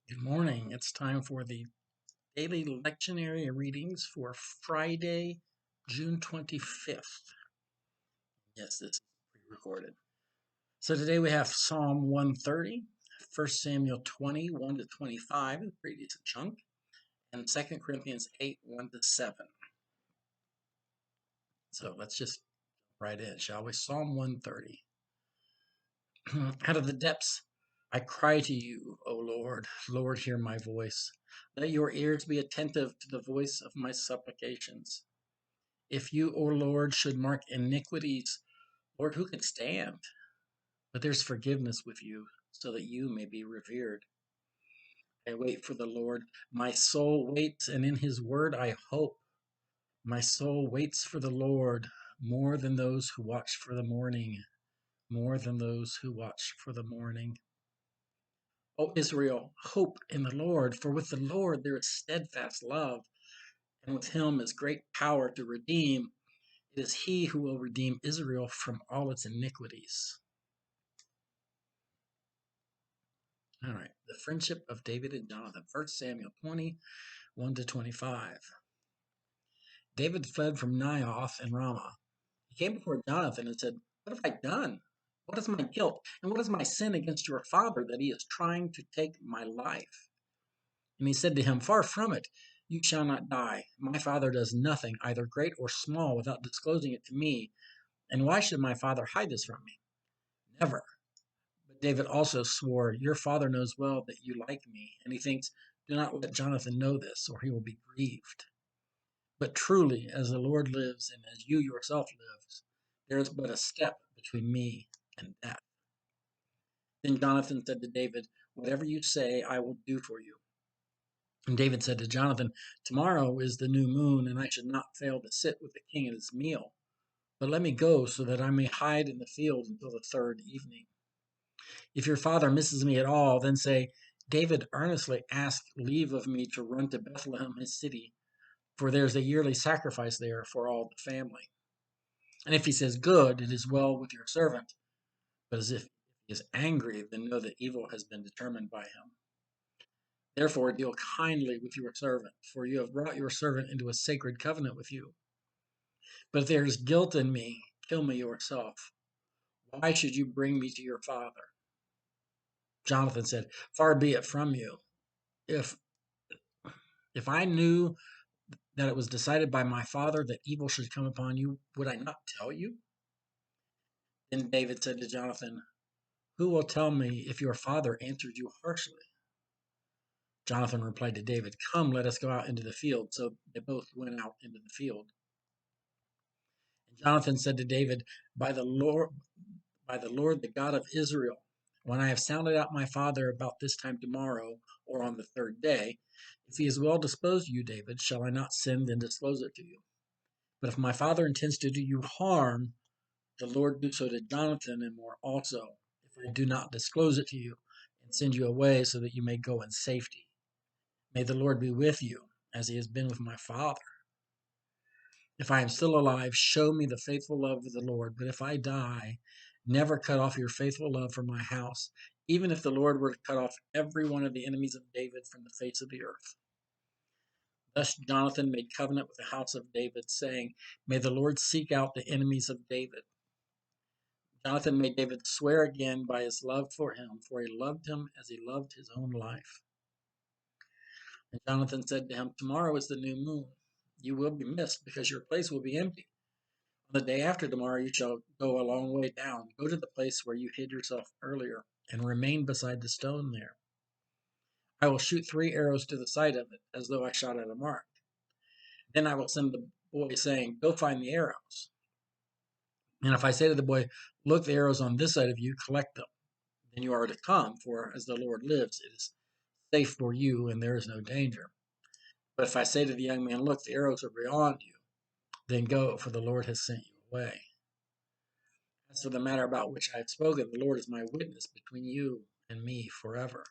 Good morning. It's time for the daily lectionary readings for Friday, June 25th. Yes, this is pre-recorded. So today we have Psalm 130, 1 Samuel 20, 1 to 25, a pretty decent chunk, and 2 Corinthians 8, 1 to 7. So let's just jump right in, shall we? Psalm 130. Out of the depths I cry to you, O Lord. Lord, hear my voice. Let your ears be attentive to the voice of my supplications. If you, O Lord, should mark iniquities, Lord, who can stand? But there's forgiveness with you, so that you may be revered. I wait for the Lord. My soul waits, and in his word I hope. My soul waits for the Lord more than those who watch for the morning, more than those who watch for the morning. O Israel, hope in the Lord, for with the Lord there is steadfast love, and with him is great power to redeem. It is he who will redeem Israel from all its iniquities. All right, the friendship of David and Jonathan, 1 Samuel 20, 1 to 25. David fled from Naioth and Ramah. He came before Jonathan and said, "What have I done? What is my guilt? And what is my sin against your father that he is trying to take my life?" And he said to him, "Far from it. You shall not die. My father does nothing, either great or small, without disclosing it to me. And why should my father hide this from me? Never." But David also swore, "Your father knows well that you like me, and he thinks, 'Do not let Jonathan know this, or he will be grieved.' But truly, as the Lord lives, and as you yourself lives, there is but a step between me and death." Then Jonathan said to David, "Whatever you say, I will do for you." And David said to Jonathan, "Tomorrow is the new moon, and I should not fail to sit with the king at his meal. But let me go so that I may hide in the field until the third evening. If your father misses me at all, then say, 'David earnestly asked leave of me to run to Bethlehem, his city, for there's a yearly sacrifice there for all the family.' And if he says, 'Good, it is well with your servant,' but as if he is angry, then know that evil has been determined by him. Therefore deal kindly with your servant, for you have brought your servant into a sacred covenant with you. But if there is guilt in me, kill me yourself. Why should you bring me to your father?" Jonathan said, "Far be it from you. If if I knew that it was decided by my father that evil should come upon you, would I not tell you?" Then David said to Jonathan, "Who will tell me if your father answered you harshly?" Jonathan replied to David, "Come, let us go out into the field." So they both went out into the field. And Jonathan said to David, by the Lord, the God of Israel, when I have sounded out my father about this time tomorrow, or on the third day, if he is well disposed to you, David, shall I not send and disclose it to you? But if my father intends to do you harm, the Lord do so to Jonathan and more also, if I do not disclose it to you and send you away so that you may go in safety. May the Lord be with you, as he has been with my father. If I am still alive, show me the faithful love of the Lord. But if I die, never cut off your faithful love from my house, even if the Lord were to cut off every one of the enemies of David from the face of the earth." Thus Jonathan made covenant with the house of David, saying, "May the Lord seek out the enemies of David." Jonathan made David swear again by his love for him, for he loved him as he loved his own life. And Jonathan said to him, "Tomorrow is the new moon. You will be missed because your place will be empty. On the day after tomorrow you shall go a long way down. Go to the place where you hid yourself earlier, and remain beside the stone there. I will shoot 3 arrows to the side of it, as though I shot at a mark. Then I will send the boy, saying, 'Go find the arrows.' And if I say to the boy, 'Look, the arrows on this side of you, collect them,' then you are to come, for as the Lord lives, it is safe for you, and there is no danger. But if I say to the young man, 'Look, the arrows are beyond you,' then go, for the Lord has sent you away. As for the matter about which I have spoken, the Lord is my witness between you and me forever."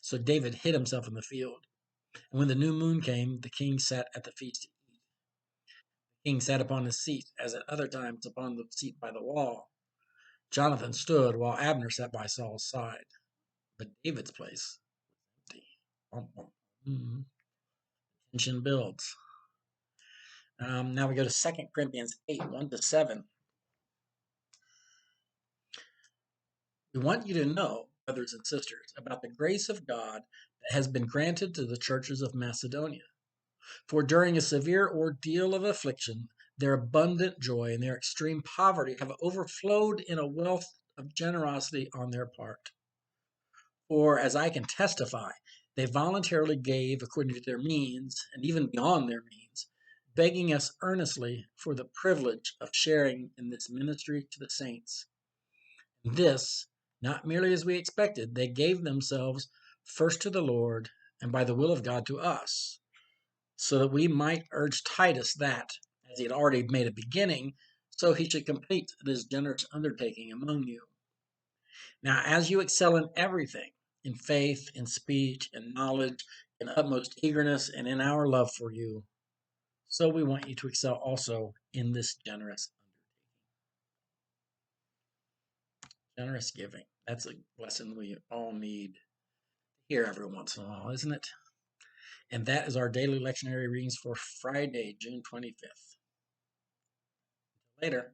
So David hid himself in the field. And when the new moon came, the king sat at the feast to eat. The king sat upon his seat, as at other times upon the seat by the wall. Jonathan stood, while Abner sat by Saul's side. But David's place Tension builds. Now we go to 2 Corinthians 8, 1 to 7. We want you to know, brothers and sisters, about the grace of God that has been granted to the churches of Macedonia. For during a severe ordeal of affliction, their abundant joy and their extreme poverty have overflowed in a wealth of generosity on their part. For, as I can testify, they voluntarily gave according to their means, and even beyond their means, begging us earnestly for the privilege of sharing in this ministry to the saints. This, not merely as we expected, they gave themselves first to the Lord, and by the will of God to us, so that we might urge Titus that, as he had already made a beginning, so he should complete this generous undertaking among you. Now, as you excel in everything, in faith, in speech, in knowledge, in utmost eagerness, and in our love for you, so we want you to excel also in this generous generous giving. That's a lesson we all need to hear every once in a while, isn't it? And that is our daily lectionary readings for Friday, June 25th. Later.